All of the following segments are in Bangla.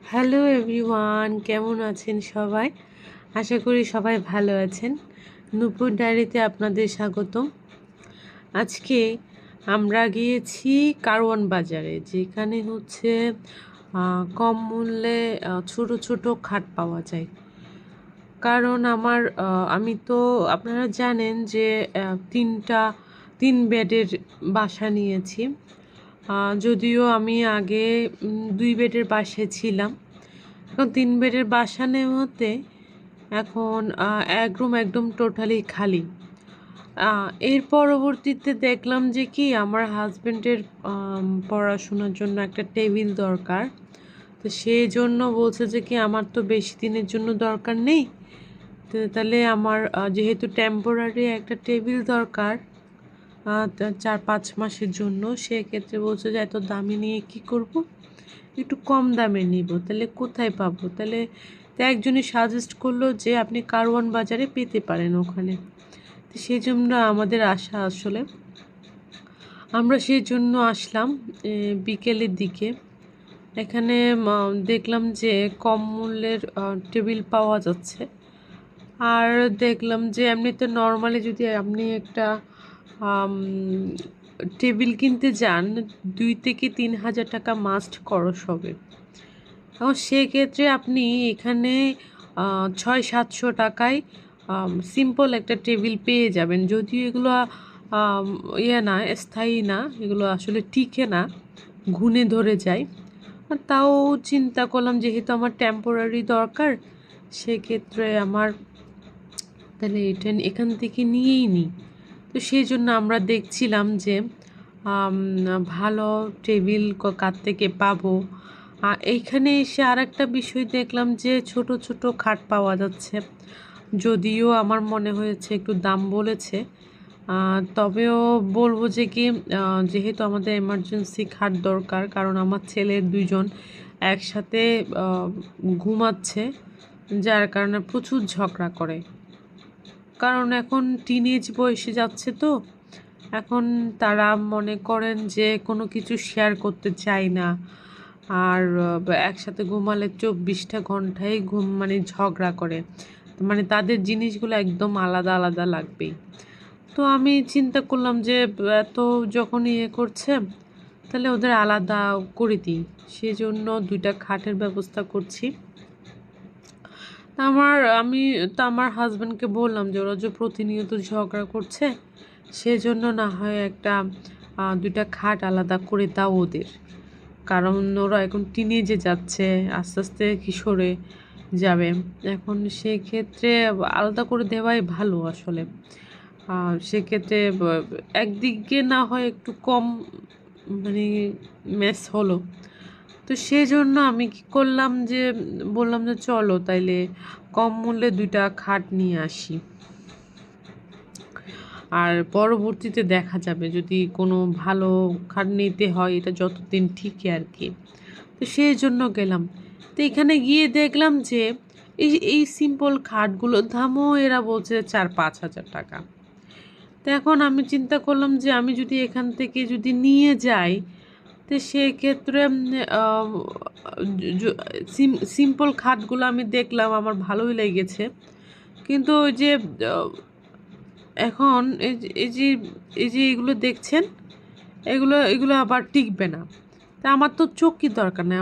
হ্যালো এভরিওয়ান, কেমন আছেন সবাই? আশা করি সবাই ভালো আছেন। নূপুর ডায়েরিতে আপনাদের স্বাগতম। আজকে আমরা গিয়েছি কারওয়ান বাজারে, যেখানে হচ্ছে কম মূল্যে ছোট ছোট খাট পাওয়া যায়। কারণ আমি তো আপনারা জানেন যে তিন বেডের বাসা নিয়েছি। যদিও আমি আগে 2 বেডের বাসায় ছিলাম। এখন 3 বেডের বাসা নেওয়াতে এখন এক রুম একদম টোটালি খালি। এর পরবর্তীতে দেখলাম যে কি আমার হাজব্যান্ডের পড়াশোনার জন্য একটা টেবিল দরকার। তো সেই জন্য বলছে যে কি আমার তো বেশি দিনের জন্য দরকার নেই, তো তাহলে আমার যেহেতু টেম্পোরারি একটা টেবিল দরকার 4-5 মাসের জন্য, সেক্ষেত্রে বলছে যে এত দামি নিয়ে কি করব, একটু কম দামে নিব। তাহলে কোথায় পাবো? তাহলে তো একজনই সাজেস্ট করলো যে আপনি কারওয়ান বাজারে পেতে পারেন ওখানে। তো সেই জন্য আমাদের আশা আসলে আমরা সেই জন্য আসলাম বিকেলের দিকে। এখানে দেখলাম যে কম মূল্যের টেবিল পাওয়া যাচ্ছে। আর দেখলাম যে এমনিতে নর্মালি যদি আপনি একটা টেবিল কিনতে যান 2 থেকে 3 হাজার টাকা মাস্ট খরচ হবে। এবং সেক্ষেত্রে আপনি এখানে 600-700 টাকায় সিম্পল একটা টেবিল পেয়ে যাবেন। যদিও এগুলো না, স্থায়ী না, এগুলো আসলে টিকে না, ঘুণে ধরে যায়। তাও চিন্তা করলাম যেহেতু আমার টেম্পোরারি দরকার, সেক্ষেত্রে আমার তাহলে এটা এখান থেকে নিয়েই নিই। তো সেই জন্য আমরা দেখছিলাম যে ভালো টেবিল কার থেকে পাবো। এইখানে এসে আর একটা বিষয় দেখলাম যে ছোট ছোট খাট পাওয়া যাচ্ছে। যদিও আমার মনে হয়েছে একটু দাম বলেছে, তবেও বলবো যে কি যেহেতু আমাদের এমার্জেন্সি খাট দরকার, কারণ আমার ছেলের 2জন একসাথে ঘুমাচ্ছে, যার কারণে প্রচুর ঝগড়া করে। কারণ এখন টিনেজ বয়সে যাচ্ছে, তো এখন তারা মনে করেন যে কোনো কিছু শেয়ার করতে চায় না। আর একসাথে ঘুমালে 24টা ঘন্টায় মানে ঝগড়া করে, মানে তাদের জিনিসগুলো একদম আলাদা আলাদা লাগবেই। তো আমি চিন্তা করলাম যে এত যখন করছে, তাহলে ওদের আলাদা করে দিই। সেজন্য 2টা খাটের ব্যবস্থা করছি। আমি তো আমার হাজব্যান্ডকে বললাম যে ওরা যে প্রতিনিয়ত ঝগড়া করছে, সেজন্য না হয় একটা 2টা খাট আলাদা করে দাও ওদের। কারণ ওরা এখন টিনেজে যাচ্ছে, আস্তে আস্তে কিশোরে যাবে। এখন সেক্ষেত্রে আলাদা করে দেওয়াই ভালো আসলে। সেক্ষেত্রে একদিকে না হয় একটু কম মানে মেস হলো। তো সেজন্য আমি কি করলাম যে বললাম যে চলো তাইলে কম মূল্যে 2টা খাট নিয়ে আসি, আর পরবর্তীতে দেখা যাবে যদি কোনো ভালো খাট নিতে হয়, এটা যতদিন ঠিকই আর কি। তো সেই জন্য গেলাম। তো এখানে গিয়ে দেখলাম যে এই সিম্পল খাটগুলোর দামও এরা বলছে 4-5 হাজার টাকা। তো এখন আমি চিন্তা করলাম যে আমি যদি এখান থেকে যদি নিয়ে যাই, তো সেক্ষেত্রে সিম্পল খাটগুলো আমি দেখলাম আমার ভালোই লেগেছে, কিন্তু ওই যে এখন এই যে এগুলো দেখছেন, এগুলো আবার টিকবে না। তা আমার তো চৌকি দরকার নেই,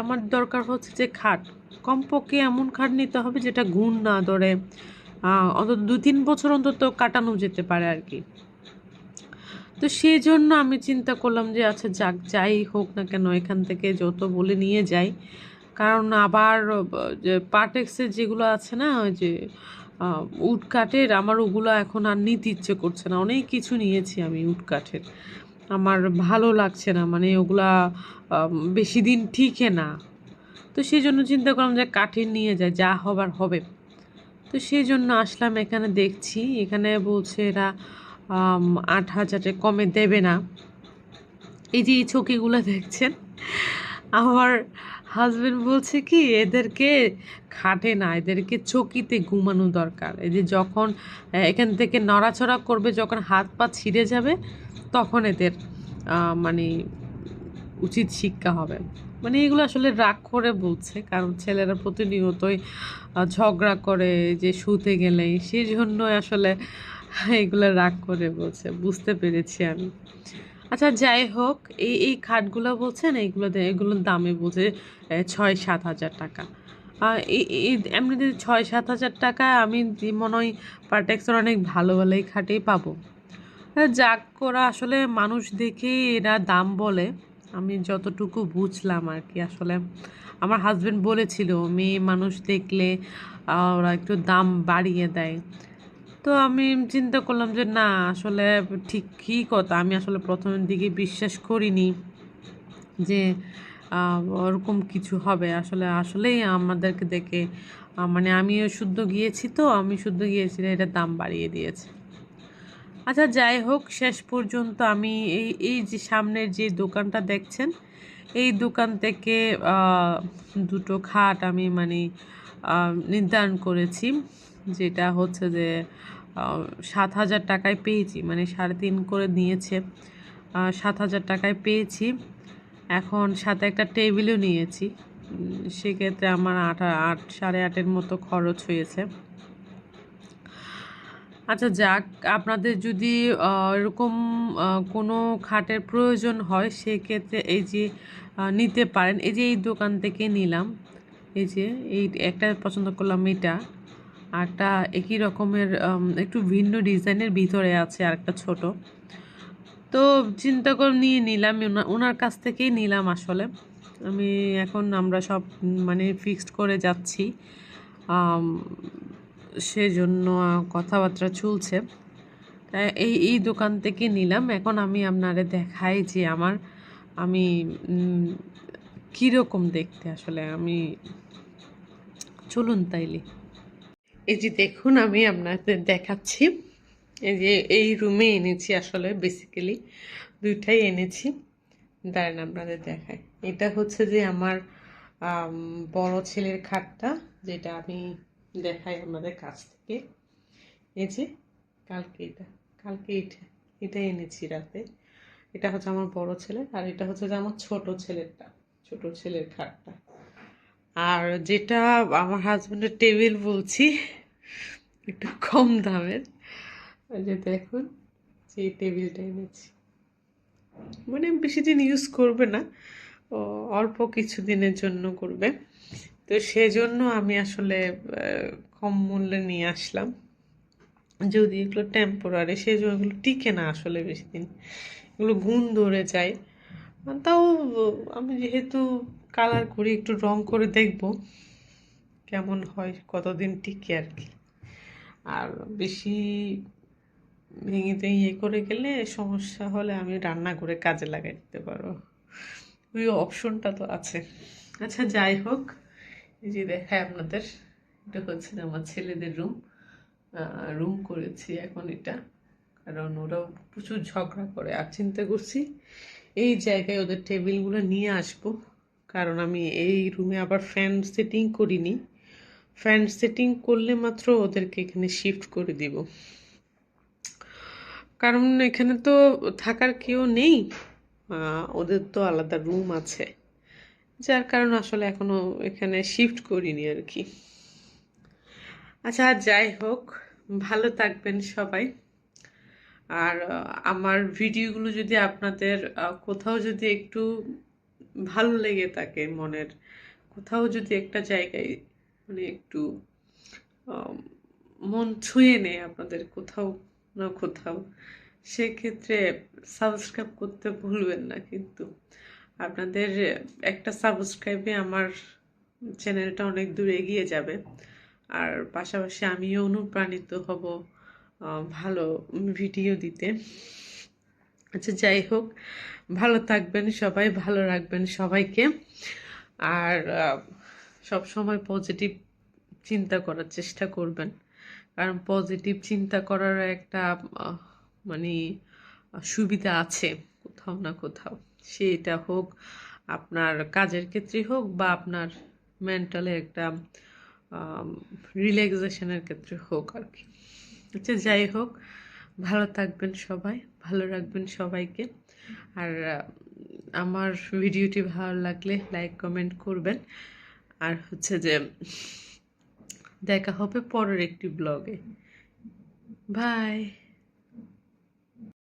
আমার দরকার হচ্ছে যে খাট। কমপক্ষে এমন খাট নিতে হবে যেটা ঘুণ না ধরে, অন্তত 2-3 বছর অন্তত কাটানো যেতে পারে আর কি। তো সেই জন্য আমি চিন্তা করলাম যে আচ্ছা যাক, যাই হোক না কেন এখান থেকে যত বলে নিয়ে যাই। কারণ আবার যে পার্টেক্সের যেগুলো আছে না, ওই যে উড কাঠের, আমার ওগুলো এখন আর নিতে ইচ্ছে করছে না। অনেক কিছু নিয়েছি আমি উড কাঠের, আমার ভালো লাগছে না, মানে ওগুলা বেশি দিন ঠিকে না। তো সেই জন্য চিন্তা করলাম যে কাঠের নিয়ে যায়, যা হবার হবে। তো সেই জন্য আসলাম এখানে, দেখছি এখানে বলছে এরা 8,000-এ কমে দেবে না। এই যে এই চৌকিগুলো দেখছেন, আমার হাজবেন্ড বলছে কি এদেরকে খাটে না, এদেরকে চৌকিতে ঘুমানো দরকার। এই যে যখন এখান থেকে নড়াচড়া করবে, যখন হাত পা ছিঁড়ে যাবে, তখন এদের মানে উচিত শিক্ষা হবে। মানে এগুলো আসলে রাগ করে বলছে, কারণ ছেলেরা প্রতিনিয়তই ঝগড়া করে যে শুতে গেলেই, সেই জন্য আসলে এগুলো রাগ করে বলছে, বুঝতে পেরেছি আমি। আচ্ছা যাই হোক, এই খাটগুলো বলছেন এগুলোর দামে বলছে 6-7 হাজার টাকা। এমনিতে 6-7 হাজার টাকা আমি মনে হয় পার্টেক্সের অনেক ভালো ভালোই খাটেই পাবো। যাক করা, আসলে মানুষ দেখে এরা দাম বলে, আমি যতটুকু বুঝলাম আর কি। আসলে আমার হাজবেন্ড বলেছিল মেয়ে মানুষ দেখলে ওরা একটু দাম বাড়িয়ে দেয়। তো আমি চিন্তা করলাম যে না, আসলে ঠিকই কথা। আমি আসলে প্রথমের দিকে বিশ্বাস করিনি যে ওরকম কিছু হবে। আসলেই আমাদেরকে দেখে মানে আমিও শুদ্ধ গিয়েছি, তো আমি শুদ্ধ গিয়েছি, এটা দাম বাড়িয়ে দিয়েছে। আচ্ছা যাই হোক, শেষ পর্যন্ত আমি এই যে সামনের যে দোকানটা দেখছেন, এই দোকান থেকে দুটো খাট আমি মানে নির্ধারণ করেছি, যেটা হচ্ছে যে 7 হাজার টাকায় পেয়েছি, মানে 3.5 করে নিয়েছে, 7 হাজার টাকায় পেয়েছি। এখন সাথে একটা টেবিলও নিয়েছি, সেক্ষেত্রে আমার 8-8.5 মতো খরচ হয়েছে। আচ্ছা যাক, আপনাদের যদি এরকম কোনো খাটের প্রয়োজন হয়, সেক্ষেত্রে এই যে নিতে পারেন। এই যে এই দোকান থেকে নিলাম, এই যে এই একটা পছন্দ করলাম, এটা আরটা একই রকমের একটু ভিন্ন ডিজাইনের ভিতরে আছে, আরেকটা ছোট। তো চিন্তা করে নিয়ে নিলাম, ওনার কাছ থেকেই নিলাম আসলে। আমরা সব মানে ফিক্সড করে যাচ্ছি, সেজন্য কথাবার্তা চলছে। তাই এই দোকান থেকে নিলাম। এখন আমি আপনারে দেখাই যে আমি কীরকম দেখতে আসলে আমি। চলুন তাইলে। এই যে দেখুন, আমি আপনাদের দেখাচ্ছি। এই যে এই রুমে এনেছি, আসলে বেসিক্যালি দুইটাই এনেছি। দাঁড়ান আপনাদের দেখাই। এটা হচ্ছে যে আমার বড় ছেলের খাটটা, যেটা আমি দেখাই আমাদের কাছ থেকে। এই যে কালকে এটা এনেছি রাতে। এটা হচ্ছে আমার বড় ছেলের, আর এটা হচ্ছে যে আমার ছোট ছেলের খাটটা। আর যেটা আমার হাজবেন্ডের টেবিল বলছি, একটু কম দামের, যে দেখুন যে টেবিলটা এনেছি, মানে বেশি দিন ইউজ করবে না, অল্প কিছু দিনের জন্য করবে। তো সেজন্য আমি আসলে কম মূল্যে নিয়ে আসলাম। যদি এগুলো টেম্পোরারি, সেই জন্য এগুলো টিকে না আসলে বেশি দিন, এগুলো গুণ ধরে যায়। তাও আমি যেহেতু কালার করি, একটু রং করে দেখব কেমন হয়, কতদিন টিকে আর কি। আর বেশি ভেঙে ইয়ে করে গেলে সমস্যা হলে আমি রান্না করে কাজে লাগাই দিতে পারবো, ওই অপশনটা তো আছে। আচ্ছা যাই হোক, এই যে দেখায় আপনাদের, এটা হচ্ছে আমার ছেলেদের রুম করেছি এখন এটা, কারণ ওরাও প্রচুর ঝগড়া করে। আর চিন্তা করছি এই জায়গায় ওদের টেবিলগুলো নিয়ে আসবো, কারণ আমি এই রুমে আবার ফ্যান সেটিং করিনি। ফ্যান সেটিং করলে মাত্র ওদেরকে এখানে শিফট করে দিব, কারণ এখানে তো থাকার কেউ নেই, ওদের তো আলাদা রুম আছে, যার কারণ আসলে এখনো এখানে শিফট করিনি আর কি। আচ্ছা যাই হোক, ভালো থাকবেন সবাই। আর আমার ভিডিওগুলো যদি আপনাদের কোথাও যদি একটু ভালো লেগে থাকে, মনের কোথাও যদি একটা জায়গায় মানে একটু মন ছুঁয়ে নেয় আপনাদের কোথাও না কোথাও, সেক্ষেত্রে সাবস্ক্রাইব করতে ভুলবেন না কিন্তু। আপনাদের একটা সাবস্ক্রাইবে আমার চ্যানেলটা অনেক দূর এগিয়ে যাবে, আর পাশাপাশি আমিও অনুপ্রাণিত হব ভালো ভিডিও দিতে। আচ্ছা যাই হোক, ভালো থাকবেন সবাই, ভালো রাখবেন সবাইকে, আর সব সময় পজিটিভ চিন্তা করার চেষ্টা করবেন, কারণ পজিটিভ চিন্তা করার একটা মানে সুবিধা আছে কোথাও না কোথাও, সেটা হোক আপনার কাজের ক্ষেত্রে হোক বা আপনার মেন্টালে একটা রিল্যাক্সেশনের ক্ষেত্রে হোক আর কি। আচ্ছা যাই হোক, ভালো থাকবেন সবাই, ভালো রাখবেন সবাইকে। আর আমার ভিডিওটি ভালো লাগলে লাইক কমেন্ট করবেন। আর হচ্ছে যে দেখা হবে পরের একটি ব্লগে। বাই।